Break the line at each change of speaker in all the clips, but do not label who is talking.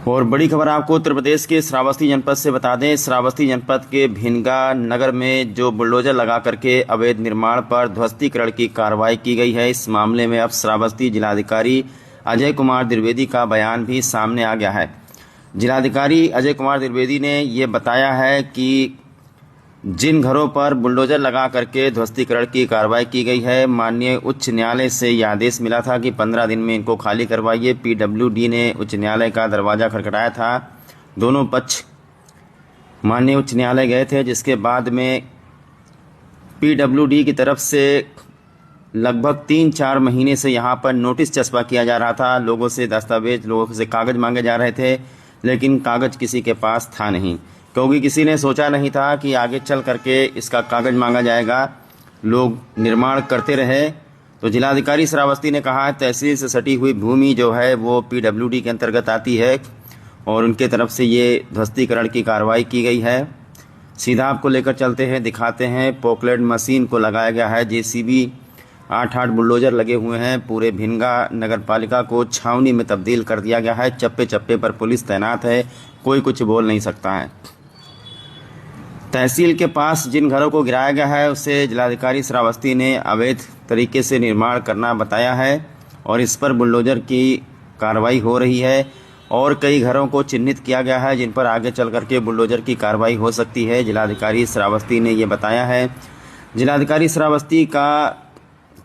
और बड़ी खबर आपको उत्तर प्रदेश के श्रावस्ती जनपद से बता दें। श्रावस्ती जनपद के भिनगा नगर में जो बुलडोजर लगा करके अवैध निर्माण पर ध्वस्तीकरण की कार्रवाई की गई है, इस मामले में अब श्रावस्ती जिलाधिकारी अजय कुमार द्विवेदी का बयान भी सामने आ गया है। जिलाधिकारी अजय कुमार द्विवेदी ने ये बताया है कि जिन घरों पर बुलडोजर लगा करके ध्वस्तीकरण की कार्रवाई की गई है, माननीय उच्च न्यायालय से यह आदेश मिला था कि 15 दिन में इनको खाली करवाइए। पीडब्ल्यूडी ने उच्च न्यायालय का दरवाज़ा खटखटाया था। दोनों पक्ष माननीय उच्च न्यायालय गए थे, जिसके बाद में पीडब्ल्यूडी की तरफ से लगभग 3-4 महीने से यहाँ पर नोटिस चस्पा किया जा रहा था। लोगों से दस्तावेज, लोगों से कागज़ मांगे जा रहे थे, लेकिन कागज़ किसी के पास था नहीं, क्योंकि किसी ने सोचा नहीं था कि आगे चल करके इसका कागज़ मांगा जाएगा। लोग निर्माण करते रहे। तो जिलाधिकारी श्रावस्ती ने कहा है तहसील से सटी हुई भूमि जो है वो पीडब्ल्यूडी के अंतर्गत आती है और उनके तरफ से ये ध्वस्तीकरण की कार्रवाई की गई है। सीधा आपको लेकर चलते हैं, दिखाते हैं। पोकलेट मशीन को लगाया गया है, जेसीबी 8 बुलडोजर लगे हुए हैं। पूरे भिनगा नगर पालिका को छावनी में तब्दील कर दिया गया है। चप्पे चप्पे पर पुलिस तैनात है, कोई कुछ बोल नहीं सकता है। तहसील के पास जिन घरों को गिराया गया है उसे जिलाधिकारी श्रावस्ती ने अवैध तरीके से निर्माण करना बताया है और इस पर बुलडोजर की कार्रवाई हो रही है। और कई घरों को चिन्हित किया गया है जिन पर आगे चल करके बुलडोजर की कार्रवाई हो सकती है। जिलाधिकारी श्रावस्ती ने ये बताया है। जिलाधिकारी श्रावस्ती का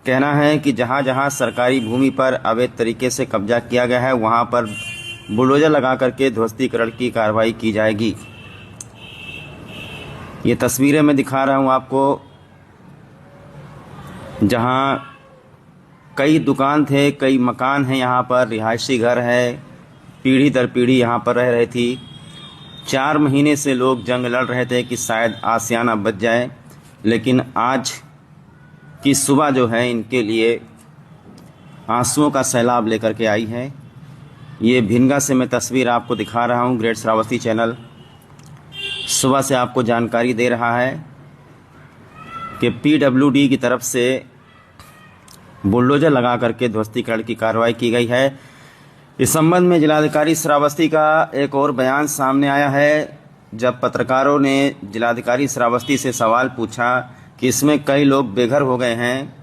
कहना है कि जहां जहां सरकारी भूमि पर अवैध तरीके से कब्जा किया गया है वहां पर बुलडोजर लगा करके ध्वस्तीकरण की कार्रवाई की जाएगी। ये तस्वीरें मैं दिखा रहा हूँ आपको, जहाँ कई दुकान थे, कई मकान हैं, यहाँ पर रिहायशी घर है, पीढ़ी दर पीढ़ी यहाँ पर रह रही थी। 4 महीने से लोग जंग लड़ रहे थे कि शायद आसियाना बच जाए, लेकिन आज की सुबह जो है इनके लिए आंसुओं का सैलाब लेकर के आई है। ये भिनगा से मैं तस्वीर आपको दिखा रहा हूँ। ग्रेट श्रावस्ती चैनल सुबह से आपको जानकारी दे रहा है कि पीडब्ल्यूडी की तरफ से बुलडोजर लगा करके ध्वस्तीकरण की कार्रवाई की गई है। इस संबंध में जिलाधिकारी श्रावस्ती का एक और बयान सामने आया है। जब पत्रकारों ने जिलाधिकारी श्रावस्ती से सवाल पूछा कि इसमें कई लोग बेघर हो गए हैं,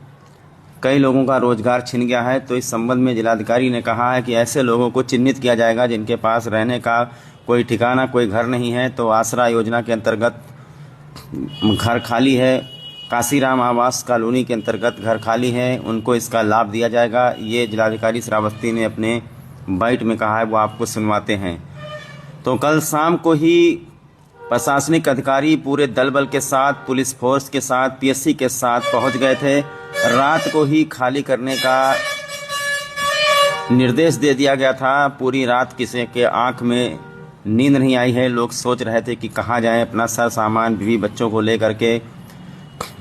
कई लोगों का रोजगार छिन गया है, तो इस संबंध में जिलाधिकारी ने कहा है कि ऐसे लोगों को चिन्हित किया जाएगा जिनके पास रहने का कोई ठिकाना, कोई घर नहीं है। तो आसरा योजना के अंतर्गत घर खाली है, काशीराम आवास कॉलोनी के अंतर्गत घर खाली है, उनको इसका लाभ दिया जाएगा। ये जिलाधिकारी श्रावस्ती ने अपने बाइट में कहा है, वो आपको सुनवाते हैं। तो कल शाम को ही प्रशासनिक अधिकारी पूरे दल बल के साथ, पुलिस फोर्स के साथ, पीएससी के साथ पहुंच गए थे। रात को ही खाली करने का निर्देश दे दिया गया था। पूरी रात किसी के आंख में नींद नहीं आई है। लोग सोच रहे थे कि कहाँ जाएं अपना सर सामान, बीवी बच्चों को लेकर के।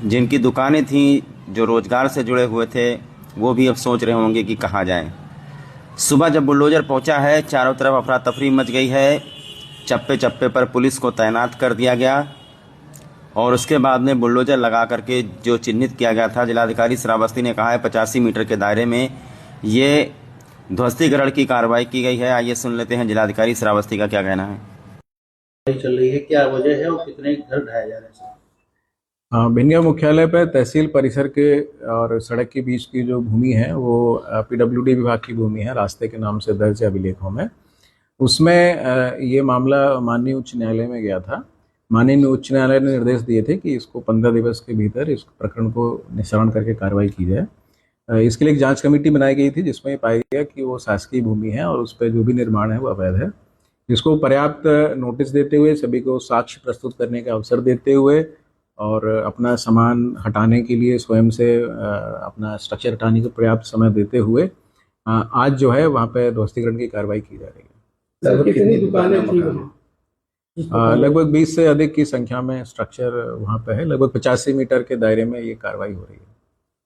जिनकी दुकानें थीं, जो रोजगार से जुड़े हुए थे, वो भी अब सोच रहे होंगे कि कहाँ जाएं। सुबह जब बुलडोजर पहुंचा है, चारों तरफ अफरा तफरी मच गई है। चप्पे चप्पे पर पुलिस को तैनात कर दिया गया और उसके बाद में बुलडोजर लगा करके जो चिन्हित किया गया था, जिलाधिकारी श्रावस्ती ने कहा है 85 मीटर के दायरे में ये ध्वस्तीकरण की कार्रवाई की गई है। आइए सुन लेते हैं जिलाधिकारी श्रावस्ती का क्या कहना है।
चल रही है, क्या वजह है और कितने घर ढाए जा रहे हैं?
भिनगा मुख्यालय पर तहसील परिसर के और सड़क के बीच की जो भूमि है वो पीडब्ल्यूडी विभाग की भूमि है, रास्ते के नाम से दर्ज है अभिलेखों में। उसमें ये मामला माननीय उच्च न्यायालय में गया था। माननीय उच्च न्यायालय ने निर्देश दिए थे कि इसको 15 दिवस के भीतर इस प्रकरण को निस्तारण करके कार्रवाई की जाए। इसके लिए एक जांच कमेटी बनाई गई थी जिसमें पाया गया कि वो शासकीय भूमि है और उस पर जो भी निर्माण है वो अवैध है। इसको पर्याप्त नोटिस देते हुए, सभी को साक्ष्य प्रस्तुत करने का अवसर देते हुए और अपना सामान हटाने के लिए स्वयं से अपना स्ट्रक्चर हटाने को पर्याप्त समय देते हुए आज जो है वहाँ पे ध्वस्तीकरण की कार्रवाई की जा रही है।
कितनी दुकानें थी?
लगभग 20 से अधिक की संख्या में स्ट्रक्चर वहाँ पे है। लगभग 85 मीटर के दायरे में ये कार्रवाई हो रही है।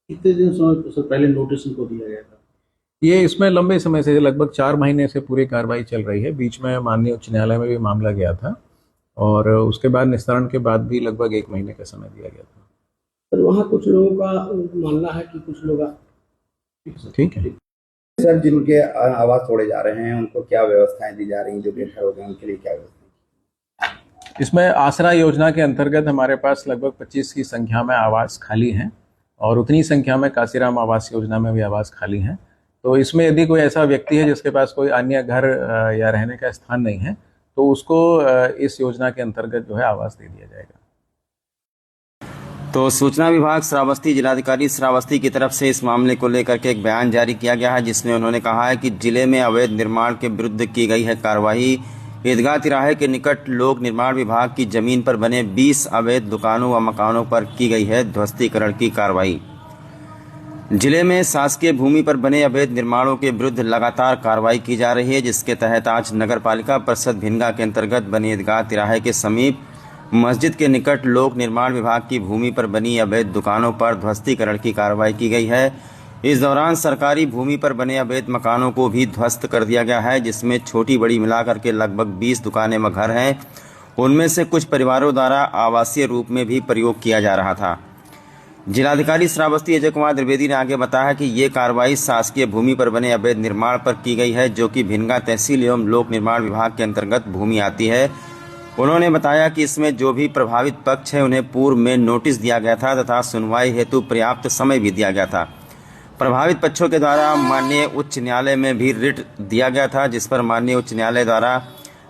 कितने दिन से पहले नोटिस इनको दिया गया था?
ये इसमें लंबे समय से, लगभग 4 महीने से पूरी कार्रवाई चल रही है। बीच में माननीय उच्च न्यायालय में भी मामला गया था और उसके बाद निस्तारण के बाद भी लगभग 1 महीने का समय दिया गया था।
पर वहाँ कुछ लोगों का मानना है कि कुछ लोग
ठीक है।
सर, जिनके आवास तोड़े जा रहे हैं उनको क्या व्यवस्थाएं दी जा रही हैं? जो बेघर हो गए उनके लिए क्या व्यवस्था?
इसमें आसरा योजना के अंतर्गत हमारे पास लगभग 25 की संख्या में आवास खाली हैं और उतनी संख्या में काशीराम आवास योजना में भी आवास खाली हैं। तो इसमें यदि कोई ऐसा व्यक्ति है जिसके पास कोई अन्य घर या रहने का स्थान नहीं है तो उसको इस योजना के अंतर्गत जो है आवास दे दिया जाएगा।
तो सूचना विभाग श्रावस्ती, जिलाधिकारी श्रावस्ती की तरफ से इस मामले को लेकर के एक बयान जारी किया गया है, जिसमें उन्होंने कहा है कि जिले में अवैध निर्माण के विरुद्ध की गई है कार्रवाई। ईदगाह तिराहे के निकट लोक निर्माण विभाग की जमीन पर बने 20 अवैध दुकानों व मकानों पर की गई है ध्वस्तीकरण की कार्रवाई। जिले में शासकीय भूमि पर बने अवैध निर्माणों के विरुद्ध लगातार कार्रवाई की जा रही है, जिसके तहत आज नगर पालिका परिषद भिनगा के अंतर्गत बने ईदगाह तिराहे के समीप मस्जिद के निकट लोक निर्माण विभाग की भूमि पर बनी अवैध दुकानों पर ध्वस्तीकरण की कार्रवाई की गई है। इस दौरान सरकारी भूमि पर बने अवैध मकानों को भी ध्वस्त कर दिया गया है, जिसमें छोटी बड़ी मिलाकर के लगभग 20 दुकानें व घर हैं। उनमें से कुछ परिवारों द्वारा आवासीय रूप में भी प्रयोग किया जा रहा था। जिलाधिकारी श्रावस्ती अजय कुमार द्विवेदी ने आगे बताया कि ये कार्रवाई शासकीय भूमि पर बने अवैध निर्माण पर की गई है, जो कि भिनगा तहसील एवं लोक निर्माण विभाग के अंतर्गत भूमि आती है। उन्होंने बताया कि इसमें जो भी प्रभावित पक्ष है उन्हें पूर्व में नोटिस दिया गया था तथा सुनवाई हेतु पर्याप्त समय भी दिया गया था। प्रभावित पक्षों के द्वारा माननीय उच्च न्यायालय में भी रिट दिया गया था, जिस पर माननीय उच्च न्यायालय द्वारा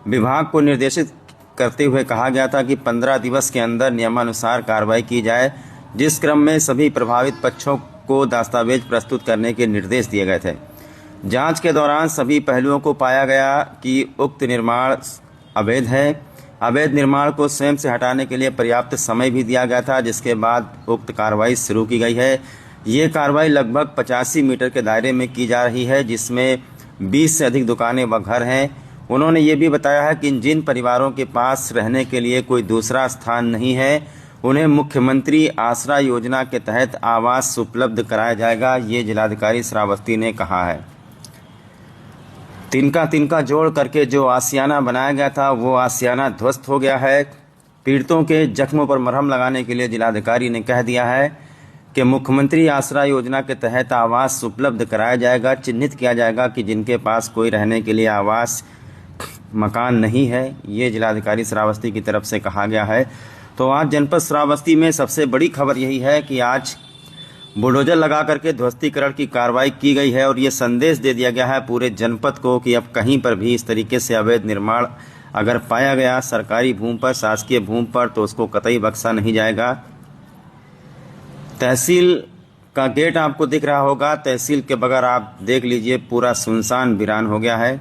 विभाग को निर्देशित करते हुए कहा गया था कि 15 दिवस के अंदर नियमानुसार कार्रवाई की जाए, जिस क्रम में सभी प्रभावित पक्षों को दस्तावेज प्रस्तुत करने के निर्देश दिए गए थे। जांच के दौरान सभी पहलुओं को पाया गया कि उक्त निर्माण अवैध है। अवैध निर्माण को स्वयं से हटाने के लिए पर्याप्त समय भी दिया गया था, जिसके बाद उक्त कार्रवाई शुरू की गई है। ये कार्रवाई लगभग 85 मीटर के दायरे में की जा रही है, जिसमें 20 से अधिक दुकानें व घर हैं। उन्होंने ये भी बताया है कि जिन परिवारों के पास रहने के लिए कोई दूसरा स्थान नहीं है उन्हें मुख्यमंत्री आसरा योजना के तहत आवास उपलब्ध कराया जाएगा, ये जिलाधिकारी श्रावस्ती ने कहा है। तिनका जोड़ करके जो आशियाना बनाया गया था वो आशियाना ध्वस्त हो गया है। पीड़ितों के जख्मों पर मरहम लगाने के लिए जिलाधिकारी ने कह दिया है कि मुख्यमंत्री आसरा योजना के तहत आवास उपलब्ध कराया जाएगा। चिन्हित किया जाएगा कि जिनके पास कोई रहने के लिए आवास मकान नहीं है, ये जिलाधिकारी श्रावस्ती की तरफ से कहा गया है। तो आज जनपद श्रावस्ती में सबसे बड़ी खबर यही है कि आज बुलडोजर लगा करके ध्वस्तीकरण की कार्रवाई की गई है और ये संदेश दे दिया गया है पूरे जनपद को कि अब कहीं पर भी इस तरीके से अवैध निर्माण अगर पाया गया सरकारी भूमि पर, शासकीय भूमि पर, तो उसको कतई बख्शा नहीं जाएगा। तहसील का गेट आपको दिख रहा होगा, तहसील के बगैर आप देख लीजिए पूरा सुनसान वीरान हो गया है।